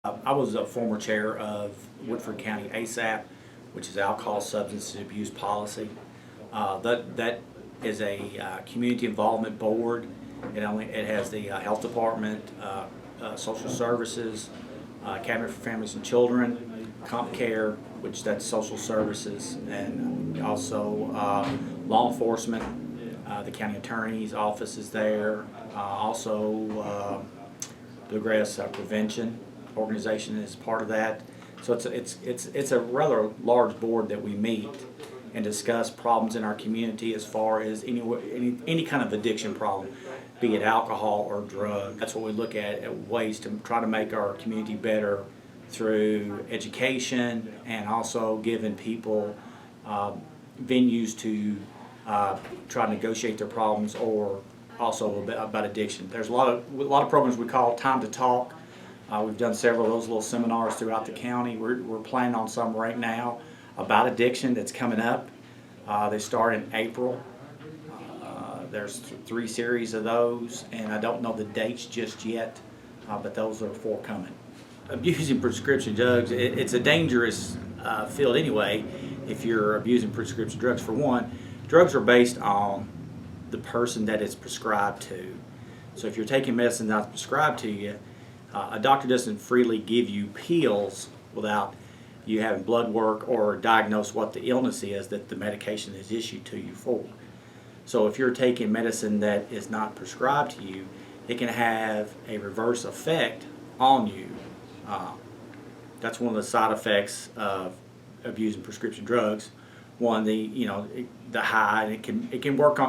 I was a former chair of Woodford County ASAP, which is Alcohol Substance Abuse Policy. That is a community involvement board. It has the health department, social services, cabinet for families and children, comp care, which that's social services, and also law enforcement. The county attorney's office is there. Also, Bluegrass Prevention organization is part of that. So it's a rather large board that we meet and discuss problems in our community as far as any kind of addiction problem, be it alcohol or drug. That's what we look at ways to try to make our community better through education and also giving people venues to try to negotiate their problems, or also about addiction. There's a lot of programs we call Time to Talk. We've done several of those little seminars throughout the county. We're planning on some right now about addiction that's coming up. They start in April. There's 3 series of those, and I don't know the dates just yet, but those are forthcoming. Abusing prescription drugs, it's a dangerous field anyway if you're abusing prescription drugs. For one, drugs are based on the person that it's prescribed to. So if you're taking medicine that's prescribed to you, a doctor doesn't freely give you pills without you having blood work or diagnose what the illness is that the medication is issued to you for. So if you're taking medicine that is not prescribed to you, it can have a reverse effect on you. That's one of the side effects of abusing prescription drugs. One, the high, and it can work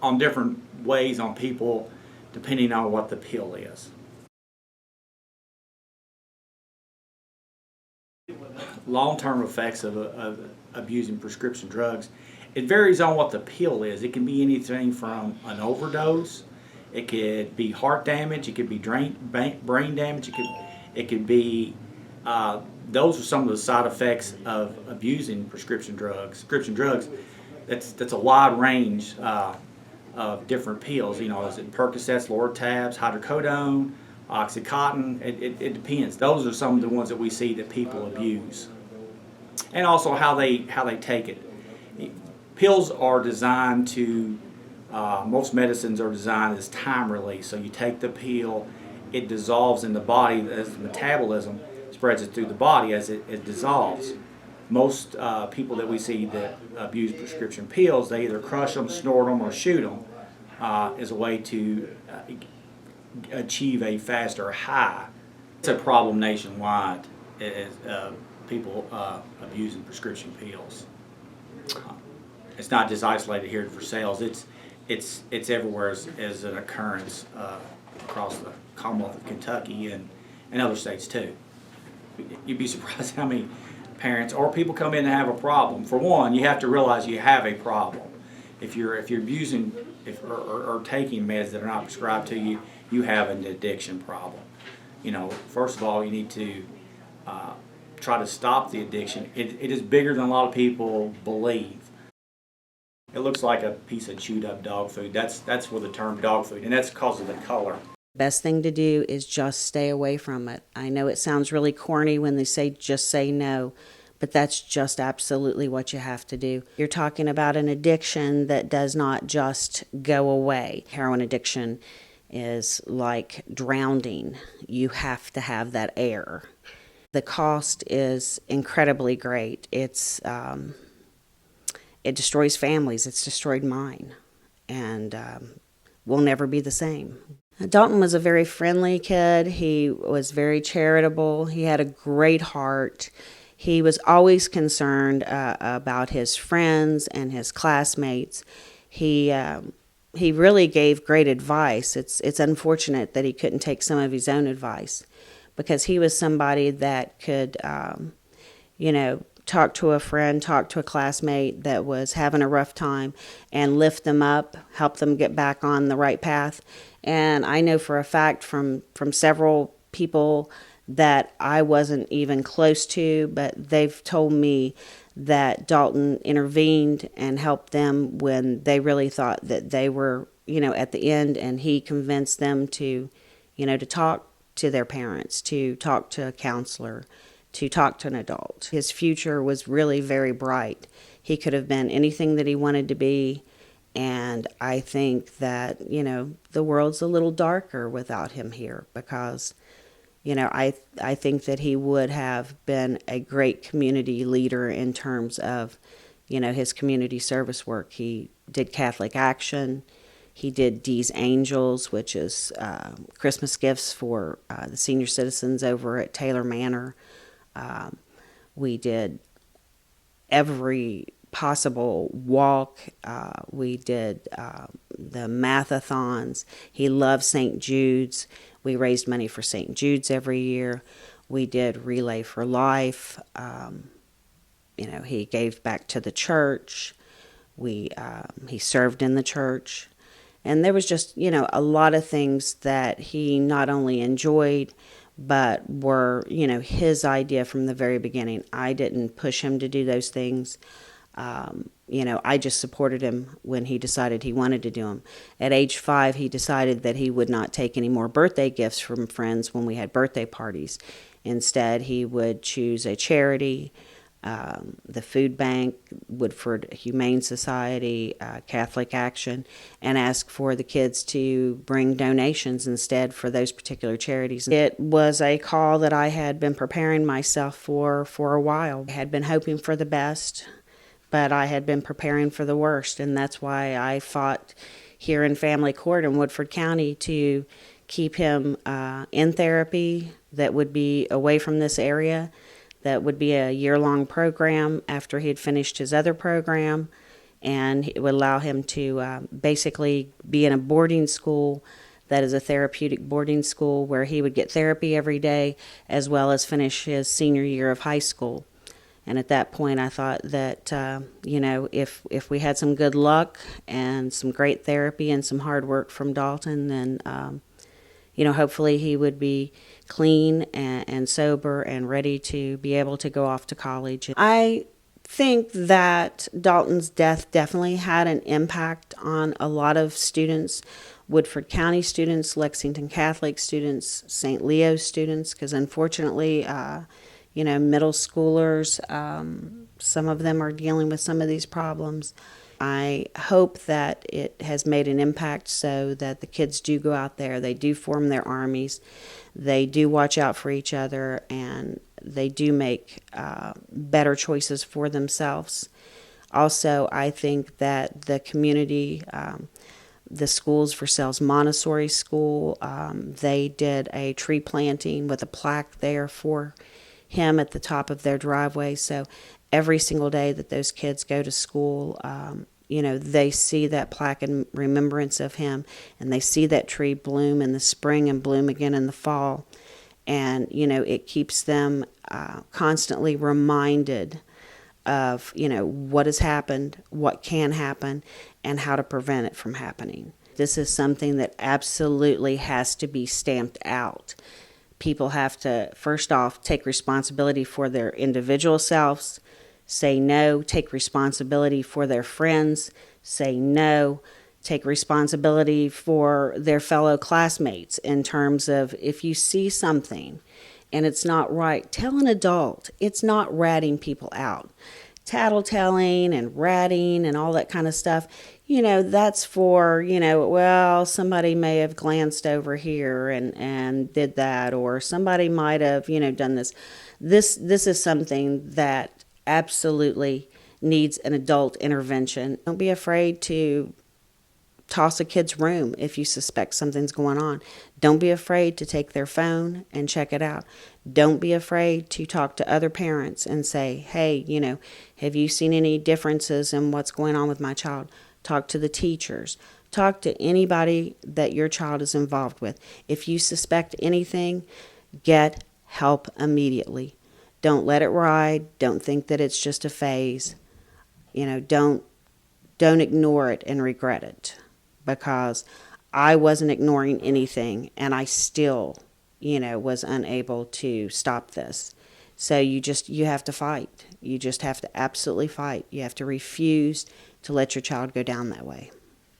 on different ways on people depending on what the pill is. Long-term effects of abusing prescription drugs, it varies on what the pill is. It can be anything from an overdose, it could be heart damage, it could be brain damage, it could be those are some of the side effects of abusing prescription drugs. Prescription drugs, that's a wide range of different pills. Is it Percocets, Lortabs, hydrocodone, Oxycontin? It depends. Those are some of the ones that we see that people abuse, and also how they take it. Pills are designed to. Most medicines are designed as time release. So you take the pill, it dissolves in the body as the metabolism spreads it through the body as it dissolves. Most people that we see that abuse prescription pills, they either crush them, snort them, or shoot them as a way to achieve a faster high. It's a problem nationwide, people abusing prescription pills. It's not just isolated here for sales. It's everywhere as an occurrence across the Commonwealth of Kentucky and other states too. You'd be surprised how many parents or people come in and have a problem. For one, you have to realize you have a problem. If you're abusing or taking meds that are not prescribed to you, you have an addiction problem. First of all, you need to try to stop the addiction. It is bigger than a lot of people believe. It looks like a piece of chewed up dog food. That's where the term dog food, and that's because of the color. Best thing to do is just stay away from it. I know it sounds really corny when they say just say no, but that's just absolutely what you have to do. You're talking about an addiction that does not just go away. Heroin addiction is like drowning. You have to have that air. The cost is incredibly great. It destroys families. It's destroyed mine, and we'll never be the same. Dalton was a very friendly kid. He was very charitable. He had a great heart. He was always concerned about his friends and his classmates. He really gave great advice. It's unfortunate that he couldn't take some of his own advice, because he was somebody that could, talk to a friend, talk to a classmate that was having a rough time and lift them up, help them get back on the right path. And I know for a fact from several people that I wasn't even close to, but they've told me that Dalton intervened and helped them when they really thought that they were, at the end, and he convinced them to, to talk to their parents, to talk to a counselor, to talk to an adult. His future was really very bright. He could have been anything that he wanted to be, and I think that, the world's a little darker without him here because, I think that he would have been a great community leader in terms of, his community service work. He did Catholic Action. He did Dee's Angels, which is Christmas gifts for the senior citizens over at Taylor Manor. We did every possible walk. We did the mathathons. He loved St. Jude's. We raised money for St. Jude's every year. We did Relay for Life. He gave back to the church. He served in the church. And there was just, a lot of things that he not only enjoyed, but were, his idea from the very beginning. I didn't push him to do those things. I just supported him when he decided he wanted to do them. At age 5, he decided that he would not take any more birthday gifts from friends when we had birthday parties. Instead, he would choose a charity, the food bank, Woodford Humane Society, Catholic Action, and ask for the kids to bring donations instead for those particular charities. It was a call that I had been preparing myself for a while. I had been hoping for the best, but I had been preparing for the worst, and that's why I fought here in family court in Woodford County to keep him in therapy that would be away from this area. That would be a year-long program after he had finished his other program, and it would allow him to basically be in a boarding school that is a therapeutic boarding school where he would get therapy every day as well as finish his senior year of high school. And at that point, I thought that, if we had some good luck and some great therapy and some hard work from Dalton, then, hopefully he would be clean and sober and ready to be able to go off to college. I think that Dalton's death definitely had an impact on a lot of students, Woodford County students, Lexington Catholic students, St. Leo's students, because unfortunately, middle schoolers, some of them are dealing with some of these problems. I hope that it has made an impact so that the kids do go out there, they do form their armies, they do watch out for each other, and they do make better choices for themselves. Also, I think that the community, the Schools for Sales Montessori School, they did a tree planting with a plaque there for him at the top of their driveway. So every single day that those kids go to school, they see that plaque in remembrance of him, and they see that tree bloom in the spring and bloom again in the fall. And, it keeps them constantly reminded of, what has happened, what can happen, and how to prevent it from happening. This is something that absolutely has to be stamped out. People have to, first off, take responsibility for their individual selves, say no, take responsibility for their friends, say no, take responsibility for their fellow classmates in terms of if you see something and it's not right, tell an adult. It's not ratting people out. Tattletelling and ratting and all that kind of stuff, that's for, somebody may have glanced over here and did that, or somebody might have, done this. This is something that absolutely needs an adult intervention. Don't be afraid to toss a kid's room if you suspect something's going on. Don't be afraid to take their phone and check it out. Don't be afraid to talk to other parents and say, hey, have you seen any differences in what's going on with my child? Talk to the teachers. Talk to anybody that your child is involved with. If you suspect anything, get help immediately. Don't let it ride. Don't think that it's just a phase. Don't ignore it and regret it, because I wasn't ignoring anything and I still, was unable to stop this. So you have to fight. You just have to absolutely fight. You have to refuse to let your child go down that way.